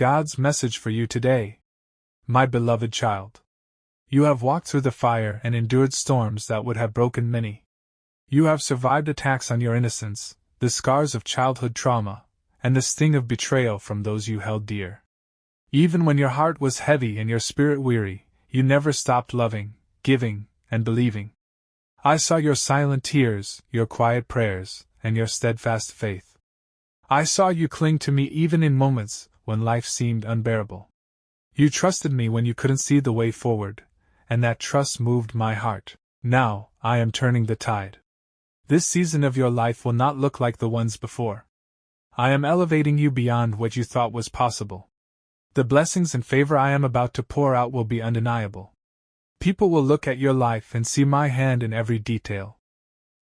God's message for you today. My beloved child. You have walked through the fire and endured storms that would have broken many. You have survived attacks on your innocence, the scars of childhood trauma, and the sting of betrayal from those you held dear. Even when your heart was heavy and your spirit weary, you never stopped loving, giving, and believing. I saw your silent tears, your quiet prayers, and your steadfast faith. I saw you cling to me even in moments when life seemed unbearable. You trusted me when you couldn't see the way forward, and that trust moved my heart. Now, I am turning the tide. This season of your life will not look like the ones before. I am elevating you beyond what you thought was possible. The blessings and favor I am about to pour out will be undeniable. People will look at your life and see my hand in every detail.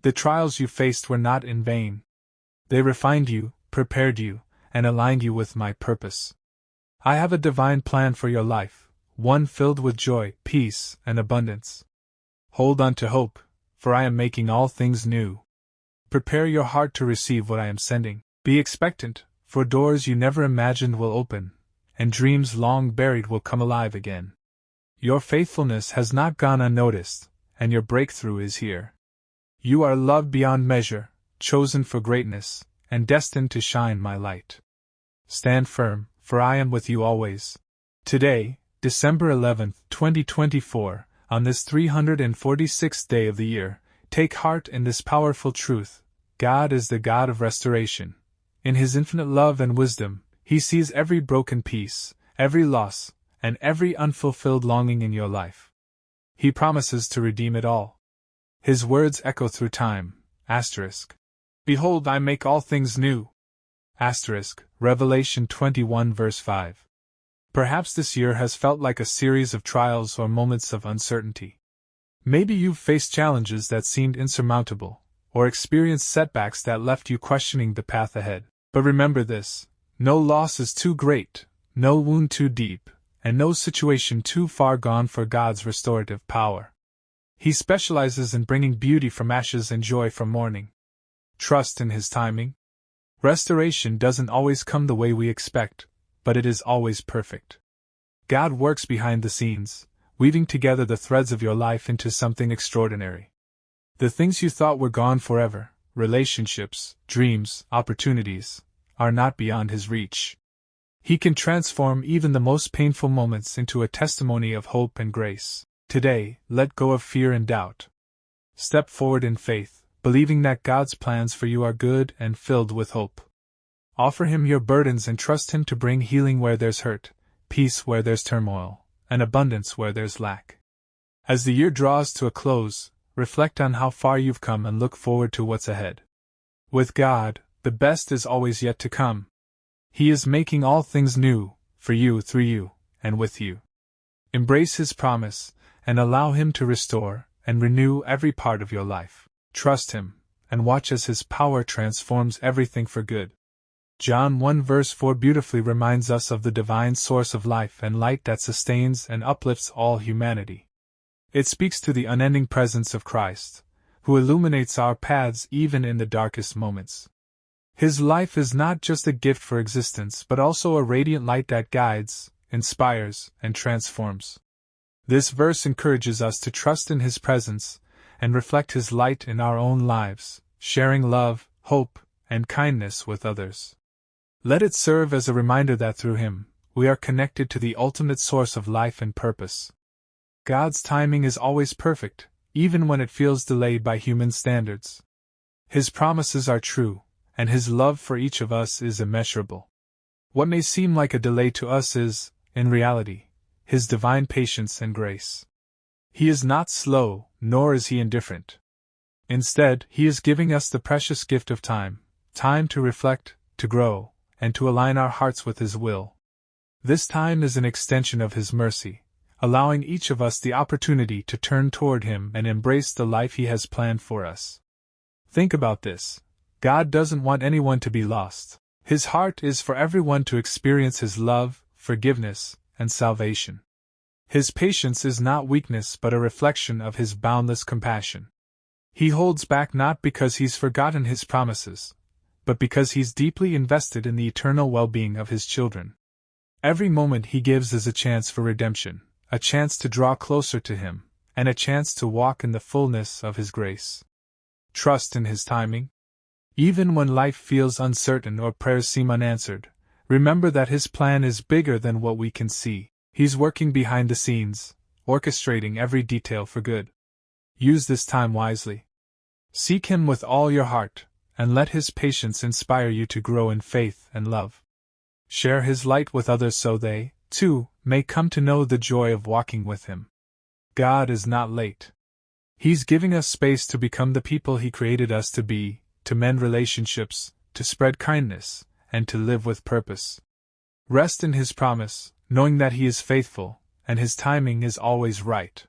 The trials you faced were not in vain. They refined you, prepared you, and aligned you with my purpose. I have a divine plan for your life, one filled with joy, peace, and abundance. Hold on to hope, for I am making all things new. Prepare your heart to receive what I am sending. Be expectant, for doors you never imagined will open, and dreams long buried will come alive again. Your faithfulness has not gone unnoticed, and your breakthrough is here. You are loved beyond measure, chosen for greatness, and destined to shine my light. Stand firm, for I am with you always. Today, December 11, 2024, on this 346th day of the year, take heart in this powerful truth: God is the God of restoration. In His infinite love and wisdom, He sees every broken piece, every loss, and every unfulfilled longing in your life. He promises to redeem it all. His words echo through time. Behold, I make all things new. Revelation 21 verse 5. Perhaps this year has felt like a series of trials or moments of uncertainty. Maybe you've faced challenges that seemed insurmountable, or experienced setbacks that left you questioning the path ahead. But remember this: no loss is too great, no wound too deep, and no situation too far gone for God's restorative power. He specializes in bringing beauty from ashes and joy from mourning. Trust in His timing. Restoration doesn't always come the way we expect, but it is always perfect. God works behind the scenes, weaving together the threads of your life into something extraordinary. The things you thought were gone forever, relationships, dreams, opportunities, are not beyond His reach. He can transform even the most painful moments into a testimony of hope and grace. Today, let go of fear and doubt. Step forward in faith, believing that God's plans for you are good and filled with hope. Offer Him your burdens and trust Him to bring healing where there's hurt, peace where there's turmoil, and abundance where there's lack. As the year draws to a close, reflect on how far you've come and look forward to what's ahead. With God, the best is always yet to come. He is making all things new, for you, through you, and with you. Embrace His promise, and allow Him to restore and renew every part of your life. Trust Him, and watch as His power transforms everything for good. John 1 verse 4 beautifully reminds us of the divine source of life and light that sustains and uplifts all humanity. It speaks to the unending presence of Christ, who illuminates our paths even in the darkest moments. His life is not just a gift for existence but also a radiant light that guides, inspires, and transforms. This verse encourages us to trust in His presence and reflect His light in our own lives, sharing love, hope, and kindness with others. Let it serve as a reminder that through Him, we are connected to the ultimate source of life and purpose. God's timing is always perfect, even when it feels delayed by human standards. His promises are true, and His love for each of us is immeasurable. What may seem like a delay to us is, in reality, His divine patience and grace. He is not slow, nor is He indifferent. Instead, He is giving us the precious gift of time to reflect, to grow, and to align our hearts with His will. This time is an extension of His mercy, allowing each of us the opportunity to turn toward Him and embrace the life He has planned for us. Think about this: God doesn't want anyone to be lost. His heart is for everyone to experience His love, forgiveness, and salvation. His patience is not weakness but a reflection of His boundless compassion. He holds back not because He's forgotten His promises, but because He's deeply invested in the eternal well-being of His children. Every moment He gives is a chance for redemption, a chance to draw closer to Him, and a chance to walk in the fullness of His grace. Trust in His timing. Even when life feels uncertain or prayers seem unanswered, remember that His plan is bigger than what we can see. He's working behind the scenes, orchestrating every detail for good. Use this time wisely. Seek Him with all your heart, and let His patience inspire you to grow in faith and love. Share His light with others so they, too, may come to know the joy of walking with Him. God is not late. He's giving us space to become the people He created us to be, to mend relationships, to spread kindness, and to live with purpose. Rest in His promise, knowing that He is faithful, and His timing is always right.